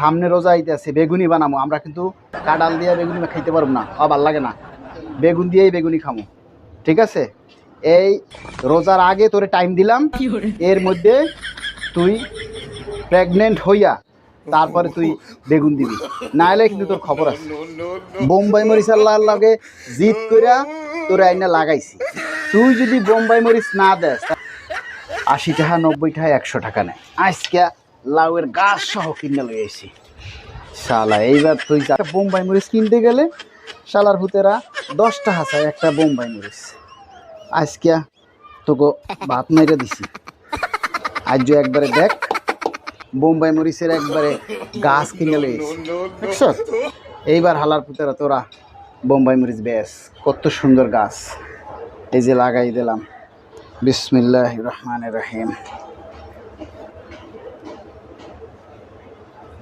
সামনে রোজা আইতেছে, বেগুনি বানামো আমরা, কিন্তু কাঁঠাল দিয়ে বেগুনি খাইতে পারবো না, ভাল লাগে না। বেগুন দিয়েই বেগুনি খামো, ঠিক আছে? এই রোজার আগে তোরে টাইম দিলাম, এর মধ্যে তুই প্রেগনেন্ট হইয়া তারপরে তুই বেগুন দিবি, নাহলে কিন্তু তোর খবর আছে। বোম্বাই মরিচ আল্লাহর লাগে জিদ কইরা তোরে আইনা লাগাইছি, তুই যদি বোম্বাই মরিচ না দেস 80 টাকা 90 টাকা 100 টাকা নেয়। আজকে লাউয়ের গাছ সহ কিনে লই আইছি। শালা এইবার তুই বোম্বাই মরিচ কিনতে গেলে শালার ভূতেরা 10 টাকা চায় একটা বোম্বাই মরিচ। আজকে তোকে ভাত মেরে দিছি, আজ একবারে দেখ বোম্বাই মরিচের একবারে গাছ কিনে লইছি, দেখছ? এইবার হালার পুতেরা তোরা বোম্বাই মরিচ বেশ, কত সুন্দর গাছ, এই যে লাগাই দিলাম। বিসমিল্লাহির রহমানির রহিম।